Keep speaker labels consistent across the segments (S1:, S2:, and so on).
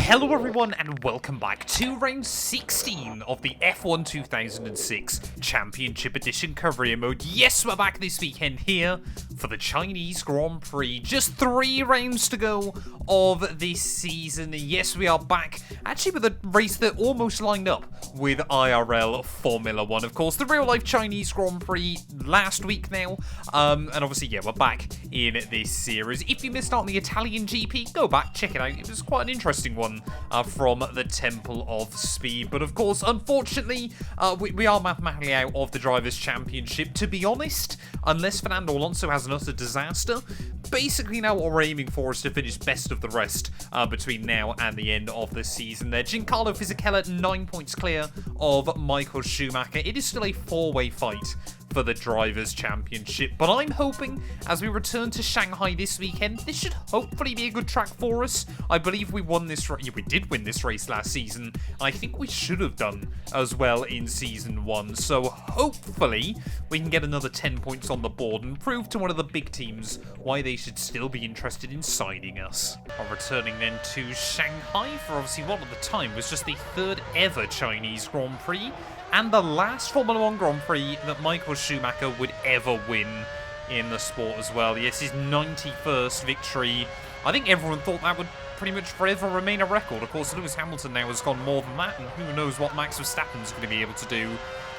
S1: Hello everyone and welcome back to round 16 of the F1 2006 Championship Edition career mode. Yes, we're back this weekend here for the Chinese Grand Prix. Just 3 rounds to go of this season. Yes, we are back actually with a race that almost lined up with IRL Formula 1. Of course, the real life Chinese Grand Prix last week now. And obviously, yeah, we're back in this series. If you missed out on the Italian GP, go back, check it out. It was quite an interesting one from the Temple of Speed. But of course, unfortunately, we are mathematically out of the Drivers' Championship. To be honest, unless Fernando Alonso has an utter disaster, basically now what we're aiming for is to finish best of the rest between now and the end of the season there. Giancarlo Fisichella 9 points clear of Michael Schumacher. It is still a 4-way fight for the Drivers' Championship, but I'm hoping as we return to Shanghai this weekend, this should hopefully be a good track for us. I believe we won this race. Yeah, we did win this race last season. I think we should have done as well in Season 1, so hopefully we can get another 10 points on the board and prove to one of the big teams why they should still be interested in signing us. I'm returning then to Shanghai for obviously what at the time was just the 3rd ever Chinese Grand Prix, and the last Formula 1 Grand Prix that Michael Schumacher would ever win in the sport as well. Yes, his 91st victory. I think everyone thought that would pretty much forever remain a record. Of course, Lewis Hamilton now has gone more than that, and who knows what Max Verstappen's going to be able to do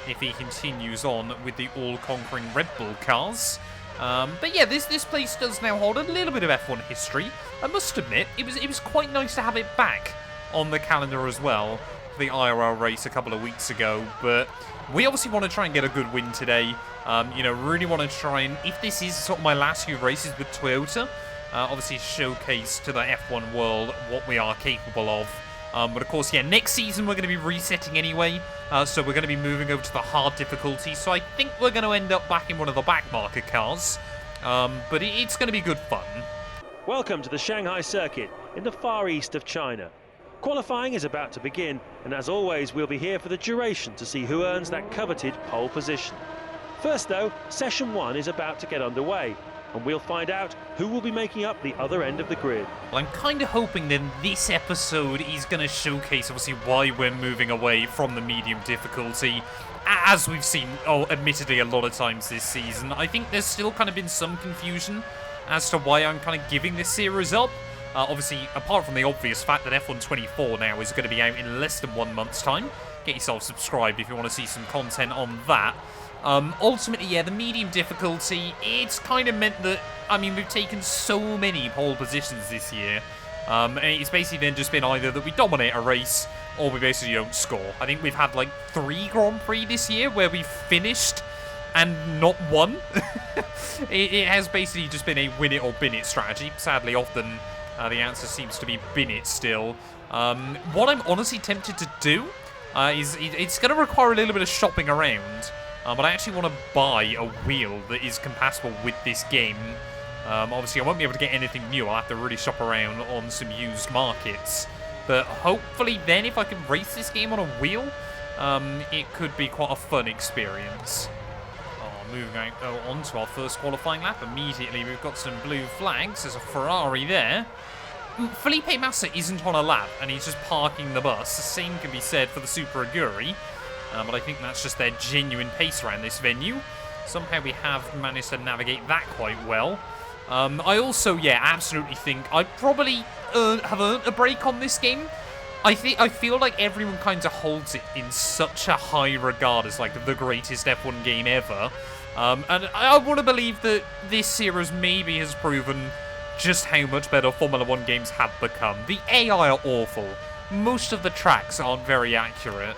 S1: if he continues on with the all-conquering Red Bull cars. But yeah, this place does now hold a little bit of F1 history. I must admit, it was quite nice to have it back on the calendar as well. The IRL race a couple of weeks ago, but we obviously want to try and get a good win today. You know, really want to try and, if this is sort of my last few races with Toyota, obviously showcase to the F1 world what we are capable of. But of course, yeah, next season we're going to be resetting anyway, so we're going to be moving over to the hard difficulty, so I think we're going to end up back in one of the backmarker cars, but it's going to be good fun.
S2: Welcome to the Shanghai circuit in the far east of China. Qualifying is about to begin, and as always we'll be here for the duration to see who earns that coveted pole position. First though, session 1 is about to get underway, and we'll find out who will be making up the other end of the grid.
S1: Well, I'm kind of hoping then this episode is going to showcase obviously why we're moving away from the medium difficulty. As we've seen, admittedly a lot of times this season, I think there's still kind of been some confusion as to why I'm kind of giving this series up. Obviously, apart from the obvious fact that F1 24 now is going to be out in less than 1 month's time, get yourself subscribed if you want to see some content on that. Ultimately, yeah, the medium difficulty, it's kind of meant that, I mean, we've taken so many pole positions this year, and it's basically then just been either that we dominate a race, or we basically don't score. I think we've had like 3 Grand Prix this year where we've finished and not won. It has basically just been a win it or bin it strategy. Sadly, often the answer seems to be bin it still. What I'm honestly tempted to do is it's going to require a little bit of shopping around, but I actually want to buy a wheel that is compatible with this game. Obviously, I won't be able to get anything new. I'll have to really shop around on some used markets. But hopefully then, if I can race this game on a wheel, it could be quite a fun experience. Moving on to our first qualifying lap. Immediately, we've got some blue flags. There's a Ferrari there. Felipe Massa isn't on a lap, and he's just parking the bus. The same can be said for the Super Aguri, but I think that's just their genuine pace around this venue. Somehow we have managed to navigate that quite well. I also, yeah, absolutely think I probably have earned a break on this game. I feel like everyone kind of holds it in such a high regard as like the greatest F1 game ever. And I want to believe that this series maybe has proven just how much better Formula 1 games have become. The AI are awful. Most of the tracks aren't very accurate.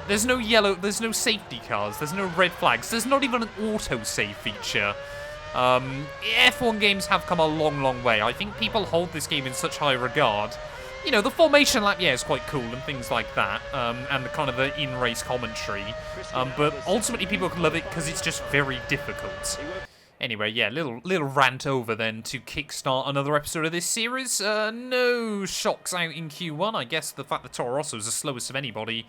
S1: There's no safety cars, there's no red flags, there's not even an auto-save feature. F1 games have come a long, long way. I think people hold this game in such high regard. You know, the formation lap, yeah, is quite cool and things like that, and the kind of the in-race commentary, but ultimately people love it because it's just very difficult. Anyway, yeah, little rant over then to kickstart another episode of this series. No shocks out in Q1. I guess the fact that Toro Rosso is the slowest of anybody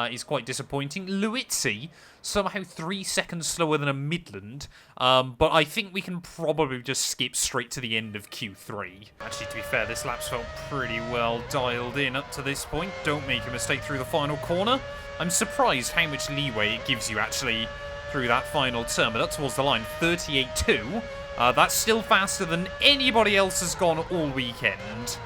S1: is quite disappointing. Luizzi, somehow 3 seconds slower than a Midland, but I think we can probably just skip straight to the end of Q3. Actually, to be fair, this lap's felt pretty well dialed in up to this point. Don't make a mistake through the final corner. I'm surprised how much leeway it gives you, actually, through that final turn, but up towards the line, 38.2. That's still faster than anybody else has gone all weekend.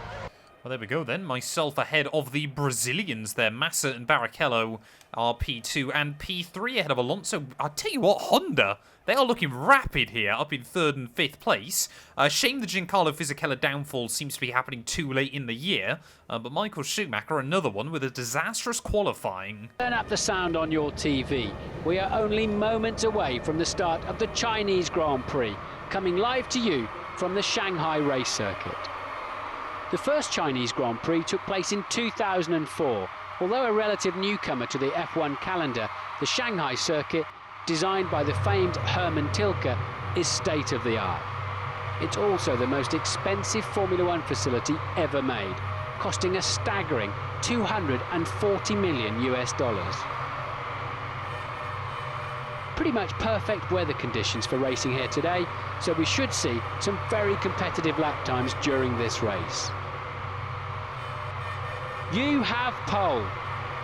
S1: Well, there we go then. Myself ahead of the Brazilians there. Massa and Barrichello are P2 and P3 ahead of Alonso. I'll tell you what, Honda, they are looking rapid here, up in 3rd and 5th place. Shame the Giancarlo Fisichella downfall seems to be happening too late in the year. But Michael Schumacher, another one with a disastrous qualifying.
S3: Turn up the sound on your TV. We are only moments away from the start of the Chinese Grand Prix, coming live to you from the Shanghai race circuit. The first Chinese Grand Prix took place in 2004. Although a relative newcomer to the F1 calendar, the Shanghai circuit, designed by the famed Hermann Tilke, is state-of-the-art. It's also the most expensive Formula One facility ever made, costing a staggering $240 million US. Pretty much perfect weather conditions for racing here today, so we should see some very competitive lap times during this race. You have pole.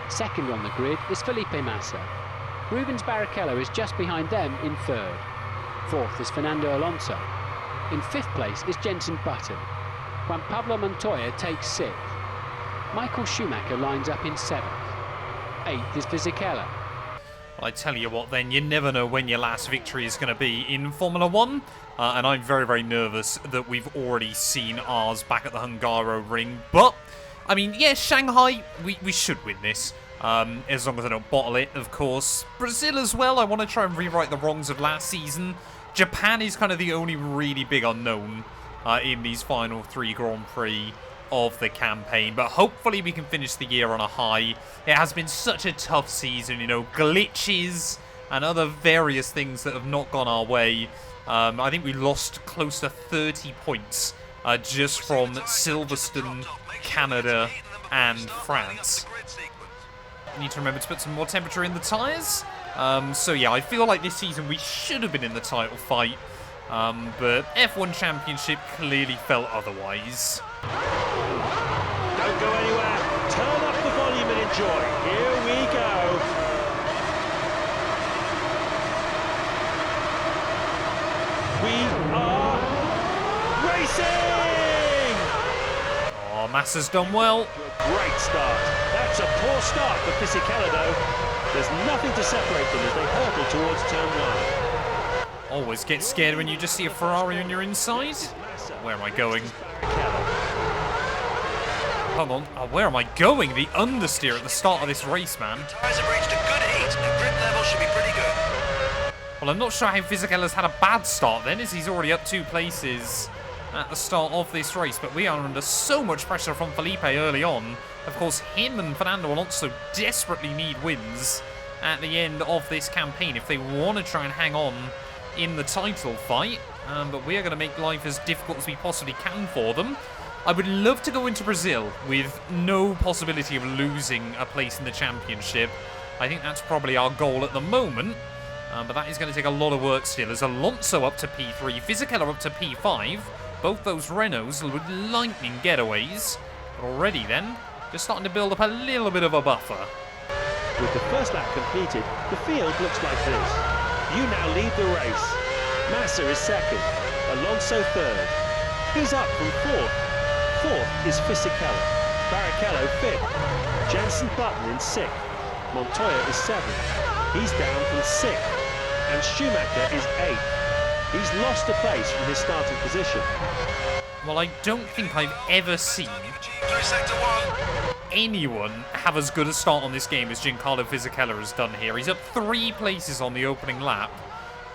S3: Second on the grid is Felipe Massa. Rubens Barrichello is just behind them in 3rd. 4th is Fernando Alonso. In 5th place is Jenson Button. Juan Pablo Montoya takes 6th. Michael Schumacher lines up in 7th. 8th is Fisichella.
S1: Well, I tell you what then, you never know when your last victory is going to be in Formula 1. And I'm very, very nervous that we've already seen ours back at the Hungaro ring. But, I mean, yeah, Shanghai, we should win this. As long as I don't bottle it, of course. Brazil as well, I want to try and rewrite the wrongs of last season. Japan is kind of the only really big unknown in these final 3 Grand Prix of the campaign, but hopefully we can finish the year on a high. It has been such a tough season, you know, glitches and other various things that have not gone our way. I think we lost close to 30 points just from Silverstone, Canada and France. Need to remember to put some more temperature in the tyres. So yeah, I feel like this season we should have been in the title fight, but F1 Championship clearly felt otherwise.
S2: Don't go anywhere. Turn up the volume and enjoy. Here we go. We are racing!
S1: Oh, Massa's done well.
S2: Great start. That's a poor start for Fisichella though. There's nothing to separate them as they hurtle towards turn 1.
S1: Always get scared when you just see a Ferrari on your inside. Where am I going? Hold on. Oh, where am I going? The understeer at the start of this race, man.
S4: Tyres have reached a good heat and grip level should be pretty good.
S1: Well, I'm not sure how Fisichella's had a bad start then, as he's already up 2 places at the start of this race. But we are under so much pressure from Felipe early on. Of course, him and Fernando Alonso desperately need wins at the end of this campaign if they want to try and hang on in the title fight. But we are going to make life as difficult as we possibly can for them. I would love to go into Brazil with no possibility of losing a place in the championship. I think that's probably our goal at the moment. But that is going to take a lot of work still. As Alonso up to P3, Fisichella up to P5. Both those Renaults with lightning getaways. But already then, just starting to build up a little bit of a buffer.
S2: With the first lap completed, the field looks like this. You now lead the race. Massa is 2nd, Alonso 3rd. He's up from 4th. 4th is Fisichella, Barrichello 5th, Jenson Button in 6th, Montoya is 7th, he's down from 6th, and Schumacher is 8th. He's lost a place from his starting position.
S1: Well, I don't think I've ever seen anyone have as good a start on this game as Giancarlo Fisichella has done here. He's up 3 places on the opening lap,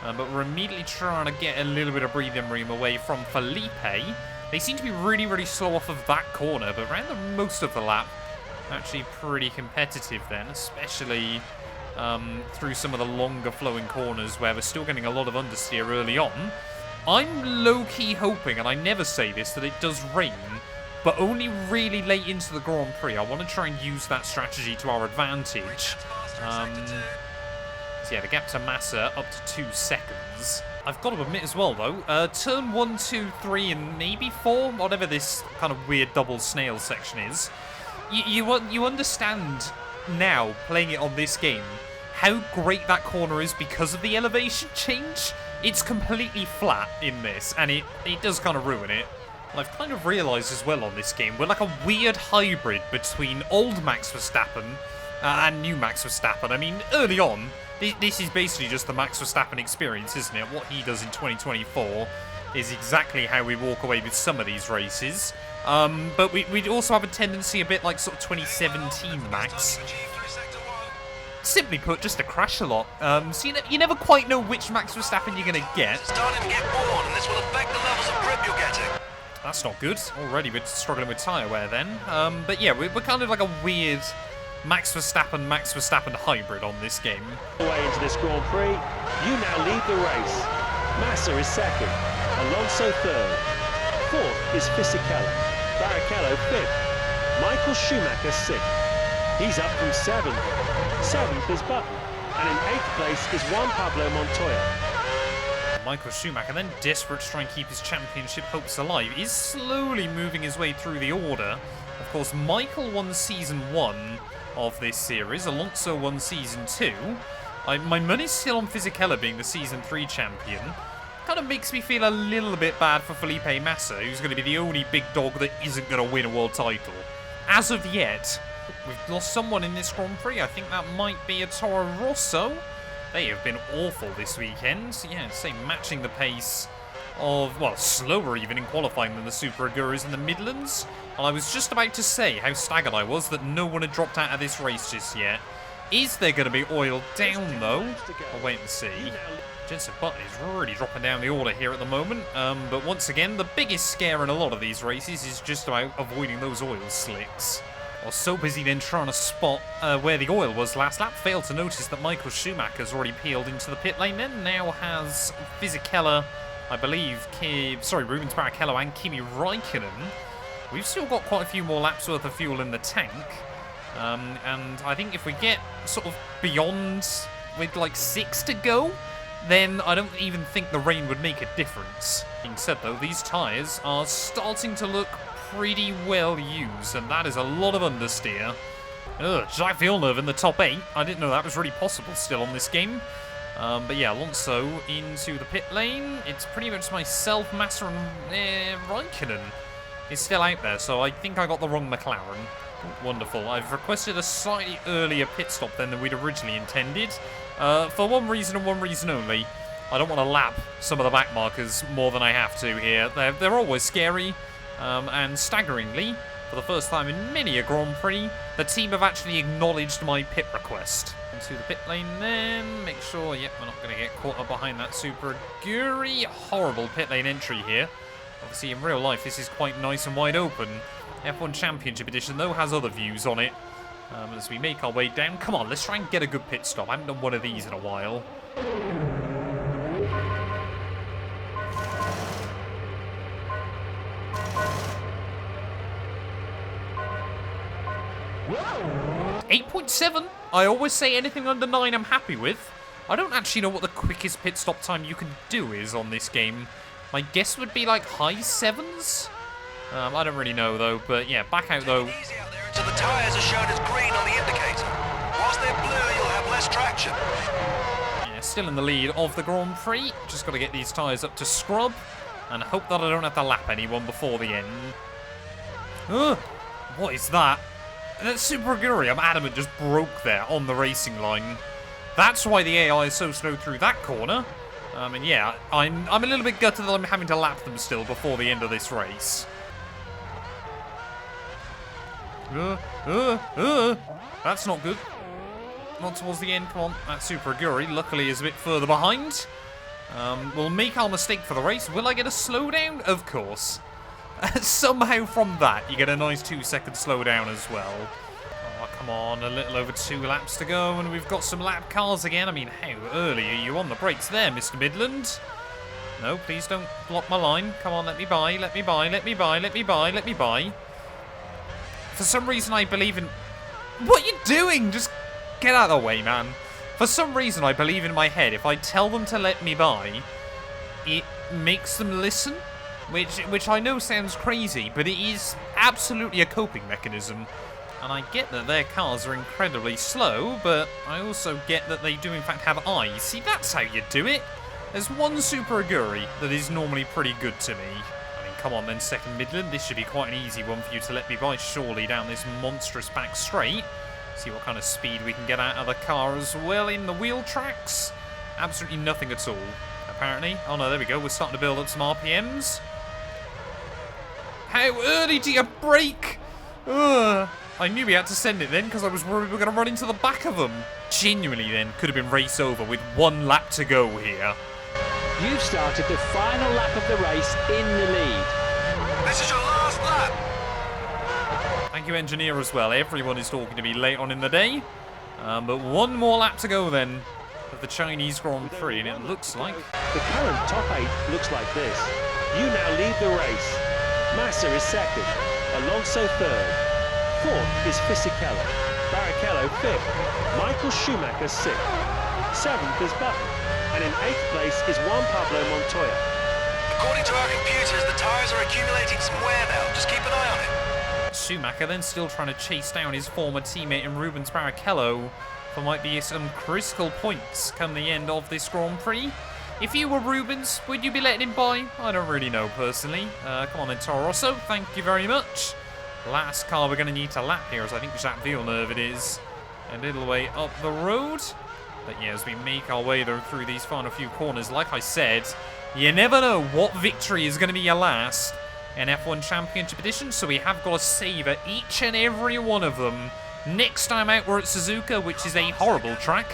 S1: but we're immediately trying to get a little bit of breathing room away from Felipe. They seem to be really, really slow off of that corner, but around the most of the lap, actually pretty competitive then, especially through some of the longer flowing corners where we're still getting a lot of understeer early on. I'm low-key hoping, and I never say this, that it does rain, but only really late into the Grand Prix. I want to try and use that strategy to our advantage. So yeah, the gap to Massa up to 2 seconds. I've got to admit as well, though, turn 1, 2, 3, and maybe 4, whatever this kind of weird double snail section is, you understand now, playing it on this game, how great that corner is because of the elevation change. It's completely flat in this, and it does kind of ruin it. And I've kind of realised as well on this game, we're like a weird hybrid between old Max Verstappen and new Max Verstappen. I mean, early on, this is basically just the Max Verstappen experience, isn't it? What he does in 2024 is exactly how we walk away with some of these races. But we also have a tendency a bit like sort of 2017 Max. Simply put, just to crash a lot. So you never quite know which Max Verstappen you're going to get.
S4: Starting to get bored, and this will affect the levels of grip you're getting.
S1: That's not good. Already we're struggling with tyre wear then. But yeah, we're kind of like a weird Max Verstappen hybrid on this game.
S2: Way into this Grand Prix, you now lead the race. Massa is second, Alonso third. Fourth is Fisichella, Barrichello fifth, Michael Schumacher sixth. He's up from seventh. Seventh is Button, and in eighth place is Juan Pablo Montoya.
S1: Michael Schumacher, then desperate to try and keep his championship hopes alive, is slowly moving his way through the order. Of course, Michael won Season 1 of this series, Alonso won Season 2. My money's still on Fisichella being the Season 3 champion. Kind of makes me feel a little bit bad for Felipe Massa, who's going to be the only big dog that isn't going to win a world title. As of yet, we've lost someone in this Grand Prix. I think that might be a Toro Rosso. They have been awful this weekend. Yeah, say matching the pace of, well, slower even in qualifying than the Super Agurus in the Midlands. And I was just about to say how staggered I was that no one had dropped out of this race just yet. Is there going to be oil down, though? I'll wait and see. Jensen Button is really dropping down the order here at the moment. But once again, the biggest scare in a lot of these races is just about avoiding those oil slicks. I was so busy then trying to spot where the oil was last lap, failed to notice that Michael Schumacher's already peeled into the pit lane then. Now has Fisichella, I believe, Rubens Barrichello and Kimi Räikkönen. We've still got quite a few more laps worth of fuel in the tank. And I think if we get sort of beyond with like 6 to go, then I don't even think the rain would make a difference. Being said though, these tyres are starting to look pretty well used, and that is a lot of understeer. Jacques Villeneuve in the top 8. I didn't know that was really possible still on this game. But yeah, Alonso into the pit lane. It's pretty much myself, Massa, and Räikkönen is still out there, so I think I got the wrong McLaren. Wonderful. I've requested a slightly earlier pit stop than we'd originally intended. For one reason and one reason only. I don't want to lap some of the backmarkers more than I have to here. They're always scary. And staggeringly, for the first time in many a Grand Prix, the team have actually acknowledged my pit request. Into the pit lane then, make sure, yep, we're not going to get caught up behind that Super Aguri. Horrible pit lane entry here. Obviously, in real life, this is quite nice and wide open. F1 Championship Edition, though, has other views on it. As we make our way down. Come on, let's try and get a good pit stop. I haven't done one of these in a while. Whoa. 8.7. I always say anything under 9 I'm happy with. I don't actually know what the quickest pit stop time you can do is on this game. My guess would be like high 7s. I don't really know though, but yeah, back out though.
S4: Easy out there until the tyres are shown as green on the indicator. Whilst they're blue, you'll have less traction.
S1: Yeah, still in the lead of the Grand Prix. Just got to get these tyres up to scrub and hope that I don't have to lap anyone before the end. What is that? That Super Aguri, I'm adamant, just broke there on the racing line. That's why the AI is so slow through that corner. And yeah, I'm a little bit gutted that I'm having to lap them still before the end of this race. That's not good. Not towards the end. Come on, that Super Aguri luckily is a bit further behind. We'll make our mistake for the race. Will I get a slowdown? Of course. Somehow from that, you get a nice 2-second slowdown as well. Oh, come on, a little over 2 laps to go, and we've got some lap cars again. I mean, how early are you on the brakes there, Mr. Midland? No, please don't block my line. Come on, let me buy, let me buy, let me buy, let me buy, let me buy. For some reason, I believe in... What are you doing? Just get out of the way, man. For some reason, I believe in my head, if I tell them to let me buy, it makes them listen. Which I know sounds crazy, but it is absolutely a coping mechanism. And I get that their cars are incredibly slow, but I also get that they do in fact have eyes. See, that's how you do it. There's one Super Aguri that is normally pretty good to me. I mean, come on then, second Midland. This should be quite an easy one for you to let me buy, surely, down this monstrous back straight. See what kind of speed we can get out of the car as well in the wheel tracks. Absolutely nothing at all, apparently. Oh no, there we go. We're starting to build up some RPMs. How early do you brake? Ugh. I knew we had to send it then because I was worried we were going to run into the back of them. Genuinely then, could have been race over with 1 lap to go here.
S3: You've started the final lap of the race in the lead.
S4: This is your last lap.
S1: Thank you, engineer, as well. Everyone is talking to me late on in the day. But 1 more lap to go then of the Chinese Grand Prix, and it looks like...
S2: The current top 8 looks like this. You now lead the race. Massa is second, Alonso third. Fourth is Fisichella, Barrichello fifth, Michael Schumacher sixth. Seventh is Button, and in 8th place is Juan Pablo Montoya.
S4: According to our computers, the tyres are accumulating some wear now. Just keep an eye on it.
S1: Schumacher then still trying to chase down his former teammate in Rubens Barrichello for might be some critical points come the end of this Grand Prix. If you were Rubens, would you be letting him by? I don't really know personally. Come on then, Toro Rosso, thank you very much. Last car we're going to need to lap here is I think Jacques Villeneuve it is. A little way up the road. But yeah, as we make our way though through these final few corners, like I said, you never know what victory is going to be your last in F1 Championship Edition, so we have got to savour each and every one of them. Next time out we're at Suzuka, which is a horrible track,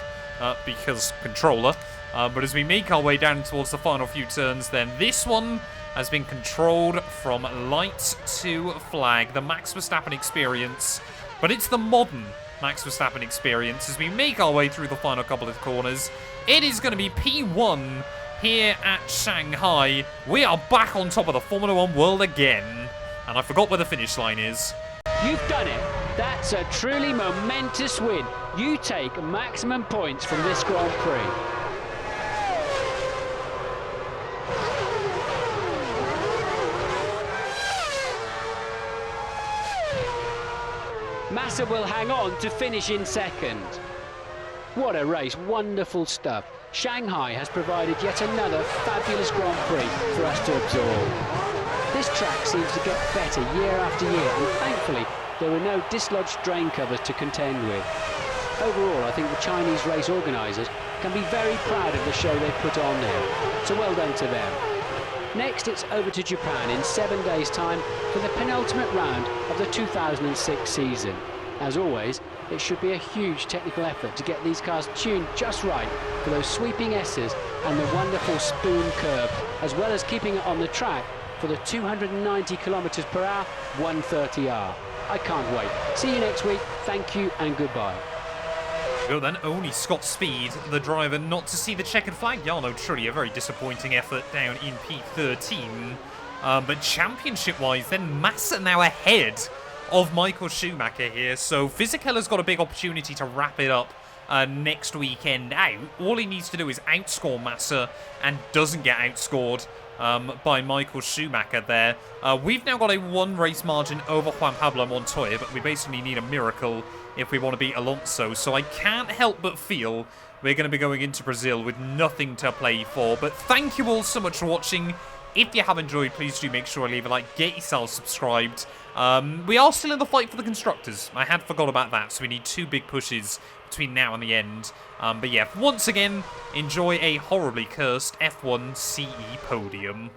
S1: because controller. But as we make our way down towards the final few turns, then this one has been controlled from light to flag. The Max Verstappen experience, but it's the modern Max Verstappen experience. As we make our way through the final couple of corners, it is going to be P1 here at Shanghai. We are back on top of the Formula 1 world again. And I forgot where the finish line is.
S3: You've done it. That's a truly momentous win. You take maximum points from this Grand Prix. Massa will hang on to finish in second. What a race, wonderful stuff. Shanghai has provided yet another fabulous Grand Prix for us to absorb. This track seems to get better year after year, and thankfully there were no dislodged drain covers to contend with. Overall, I think the Chinese race organisers can be very proud of the show they've put on there, so well done to them. Next, it's over to Japan in 7 days' time for the penultimate round of the 2006 season. As always, it should be a huge technical effort to get these cars tuned just right for those sweeping S's and the wonderful spoon curve, as well as keeping it on the track for the 290 kilometers per hour 130R. I can't wait. See you next week. Thank you and goodbye.
S1: Well then, only Scott Speed, the driver, not to see the checkered flag. Yeah, no, truly a very disappointing effort down in P13. But championship-wise, then Massa now ahead of Michael Schumacher here. So Fisichella's got a big opportunity to wrap it up next weekend out. All he needs to do is outscore Massa and doesn't get outscored by Michael Schumacher there. We've now got a 1 race margin over Juan Pablo Montoya, but we basically need a miracle if we want to beat Alonso. So I can't help but feel we're going to be going into Brazil with nothing to play for. But thank you all so much for watching. If you have enjoyed, please do make sure to leave a like, get yourselves subscribed. We are still in the fight for the Constructors. I had forgot about that, so we need 2 big pushes between now and the end. But yeah, once again, enjoy a horribly cursed F1 CE podium.